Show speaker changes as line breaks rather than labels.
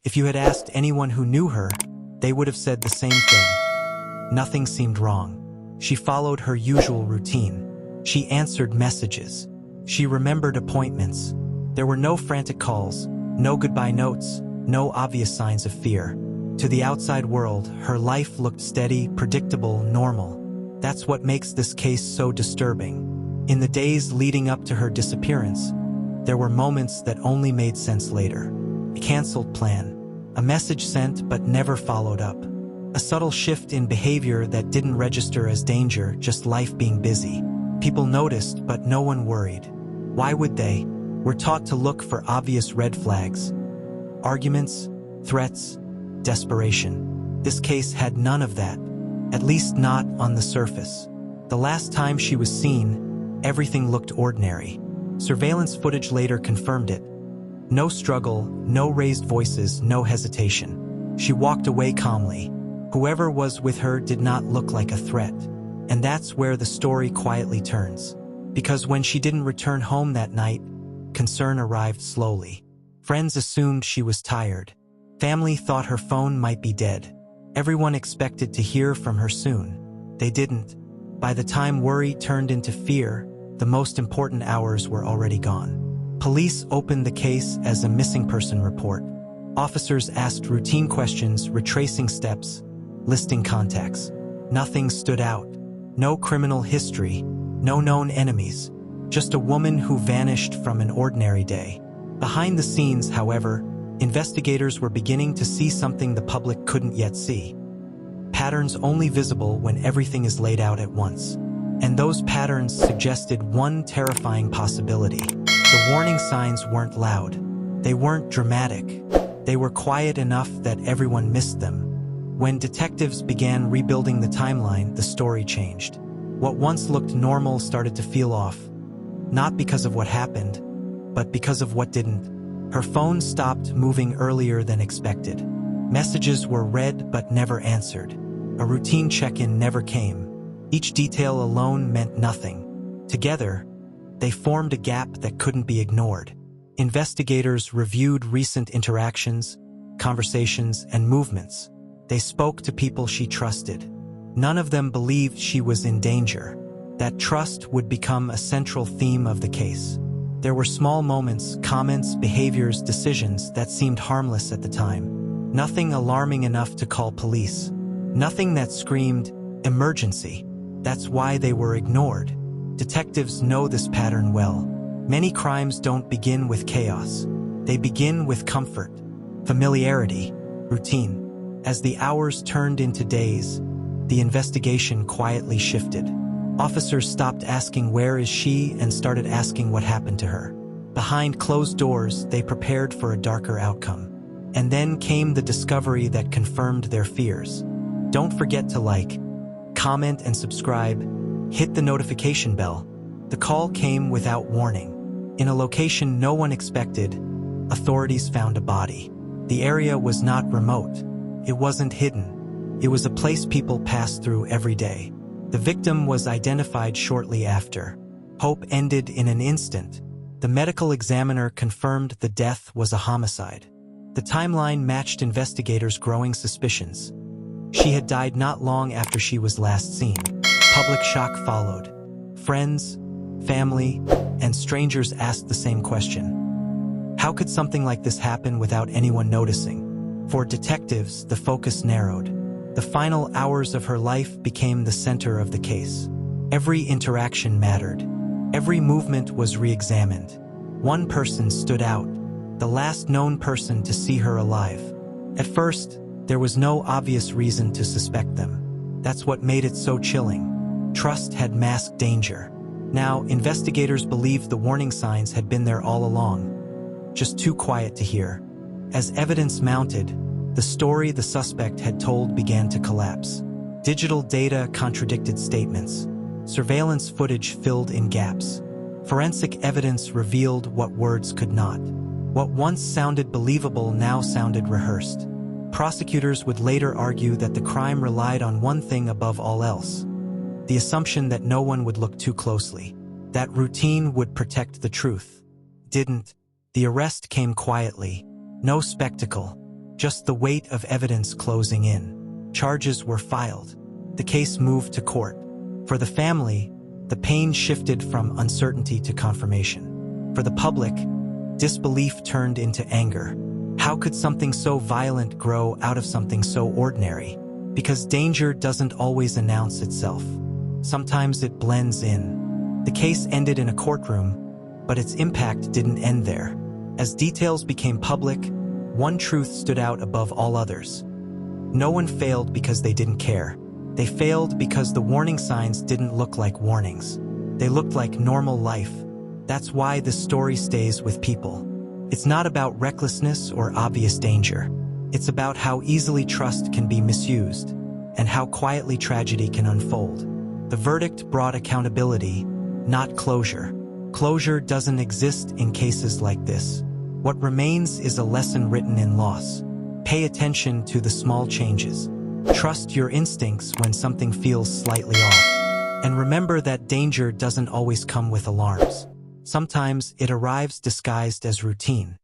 If you had asked anyone who knew her, they would have said the same thing. Nothing seemed wrong. She followed her usual routine. She answered messages. She remembered appointments. There were no frantic calls, no goodbye notes, no obvious signs of fear. To the outside world, her life looked steady, predictable, normal. That's what makes this case so disturbing. In the days leading up to her disappearance, there were moments that only made sense later. A canceled plan, a message sent but never followed up, a subtle shift in behavior that didn't register as danger, just life being busy. People noticed, but no one worried. Why would they? We're taught to look for obvious red flags. Arguments, threats, desperation. This case had none of that, at least not on the surface. The last time she was seen, everything looked ordinary. Surveillance footage later confirmed it. No struggle, no raised voices, no hesitation. She walked away calmly. Whoever was with her did not look like a threat. And that's where the story quietly turns. Because when she didn't return home that night, concern arrived slowly. Friends assumed she was tired. Family thought her phone might be dead. Everyone expected to hear from her soon. They didn't. By the time worry turned into fear, the most important hours were already gone. Police opened the case as a missing person report. Officers asked routine questions, retracing steps, listing contacts. Nothing stood out. No criminal history, no known enemies, just a woman who vanished from an ordinary day. Behind the scenes, however, investigators were beginning to see something the public couldn't yet see. Patterns only visible when everything is laid out at once. And those patterns suggested one terrifying possibility. The warning signs weren't loud. They weren't dramatic. They were quiet enough that everyone missed them. When detectives began rebuilding the timeline, the story changed. What once looked normal started to feel off. Not because of what happened, but because of what didn't. Her phone stopped moving earlier than expected. Messages were read but never answered. A routine check-in never came. Each detail alone meant nothing. Together, they formed a gap that couldn't be ignored. Investigators reviewed recent interactions, conversations, and movements. They spoke to people she trusted. None of them believed she was in danger. That trust would become a central theme of the case. There were small moments, comments, behaviors, decisions that seemed harmless at the time. Nothing alarming enough to call police. Nothing that screamed, emergency. That's why they were ignored. Detectives know this pattern well. Many crimes don't begin with chaos. They begin with comfort, familiarity, routine. As the hours turned into days, the investigation quietly shifted. Officers stopped asking where is she and started asking what happened to her. Behind closed doors, they prepared for a darker outcome. And then came the discovery that confirmed their fears. Don't forget to like, comment, and subscribe. Hit the notification bell. The call came without warning. In a location no one expected, authorities found a body. The area was not remote. It wasn't hidden. It was a place people passed through every day. The victim was identified shortly after. Hope ended in an instant. The medical examiner confirmed the death was a homicide. The timeline matched investigators' growing suspicions. She had died not long after she was last seen. Public shock followed. Friends, family, and strangers asked the same question. How could something like this happen without anyone noticing? For detectives, the focus narrowed. The final hours of her life became the center of the case. Every interaction mattered. Every movement was re-examined. One person stood out, the last known person to see her alive. At first, there was no obvious reason to suspect them. That's what made it so chilling. Trust had masked danger. Now, investigators believed the warning signs had been there all along, just too quiet to hear. As evidence mounted, the story the suspect had told began to collapse. Digital data contradicted statements. Surveillance footage filled in gaps. Forensic evidence revealed what words could not. What once sounded believable now sounded rehearsed. Prosecutors would later argue that the crime relied on one thing above all else: the assumption that no one would look too closely. That routine would protect the truth. Didn't. The arrest came quietly. No spectacle. just the weight of evidence closing in. Charges were filed. The case moved to court. For the family, the pain shifted from uncertainty to confirmation. For the public, disbelief turned into anger. How could something so violent grow out of something so ordinary? Because danger doesn't always announce itself. Sometimes it blends in. The case ended in a courtroom, but its impact didn't end there. As details became public, one truth stood out above all others. No one failed because they didn't care. They failed because the warning signs didn't look like warnings. They looked like normal life. That's why this story stays with people. It's not about recklessness or obvious danger. It's about how easily trust can be misused and how quietly tragedy can unfold. The verdict brought accountability, not closure. Closure doesn't exist in cases like this. What remains is a lesson written in loss. Pay attention to the small changes. Trust your instincts when something feels slightly off. And remember that danger doesn't always come with alarms. Sometimes it arrives disguised as routine.